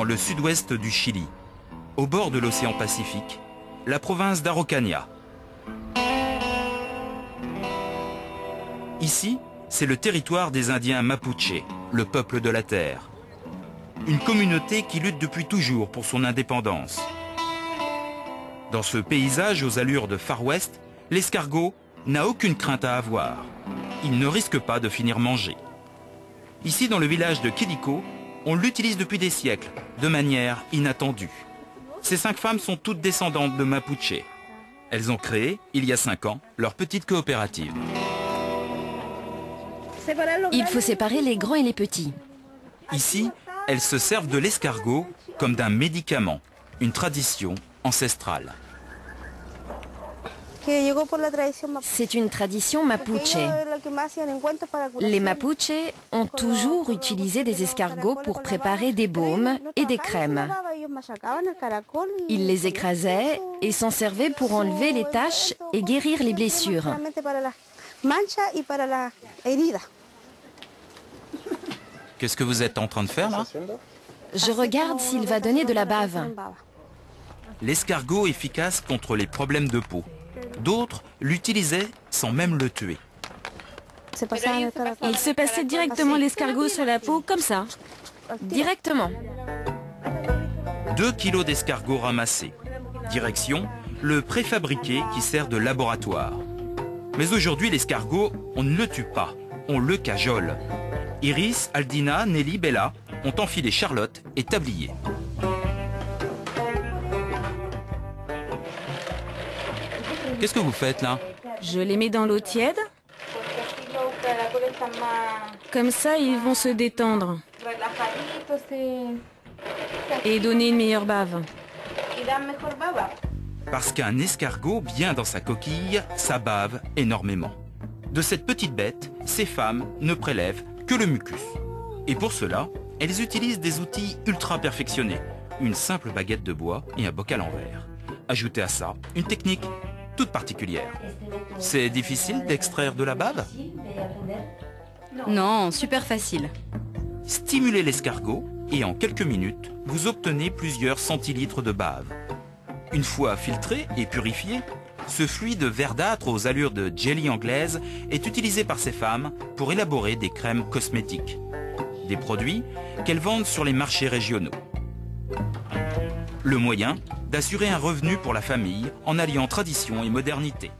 dans le sud-ouest du Chili, au bord de l'océan Pacifique, la province d'Araucanía. Ici, c'est le territoire des Indiens Mapuche, le peuple de la terre. Une communauté qui lutte depuis toujours pour son indépendance. Dans ce paysage aux allures de Far West, l'escargot n'a aucune crainte à avoir. Il ne risque pas de finir mangé. Ici, dans le village de Quilicó, on l'utilise depuis des siècles, de manière inattendue. Ces 5 femmes sont toutes descendantes de Mapuche. Elles ont créé, il y a 5 ans, leur petite coopérative. Il faut séparer les grands et les petits. Ici, elles se servent de l'escargot comme d'un médicament, une tradition ancestrale. C'est une tradition mapuche. Les Mapuche ont toujours utilisé des escargots pour préparer des baumes et des crèmes. Ils les écrasaient et s'en servaient pour enlever les taches et guérir les blessures. Qu'est-ce que vous êtes en train de faire là? Je regarde s'il va donner de la bave. L'escargot efficace contre les problèmes de peau. D'autres l'utilisaient sans même le tuer. Il se passait directement l'escargot sur la peau, comme ça. Directement. 2 kilos d'escargot ramassés. Direction, le préfabriqué qui sert de laboratoire. Mais aujourd'hui, l'escargot, on ne le tue pas, on le cajole. Iris, Aldina, Nelly, Bella ont enfilé Charlotte et tablier. Qu'est-ce que vous faites là? Je les mets dans l'eau tiède. Comme ça, ils vont se détendre. Et donner une meilleure bave. Parce qu'un escargot, bien dans sa coquille, ça bave énormément. De cette petite bête, ces femmes ne prélèvent que le mucus. Et pour cela, elles utilisent des outils ultra perfectionnés. Une simple baguette de bois et un bocal en verre. Ajoutez à ça une technique toute particulière. C'est difficile d'extraire de la bave? Non, super facile. Stimulez l'escargot et en quelques minutes, vous obtenez plusieurs centilitres de bave. Une fois filtré et purifié, ce fluide verdâtre aux allures de jelly anglaise est utilisé par ces femmes pour élaborer des crèmes cosmétiques. Des produits qu'elles vendent sur les marchés régionaux. Le moyen d'assurer un revenu pour la famille en alliant tradition et modernité.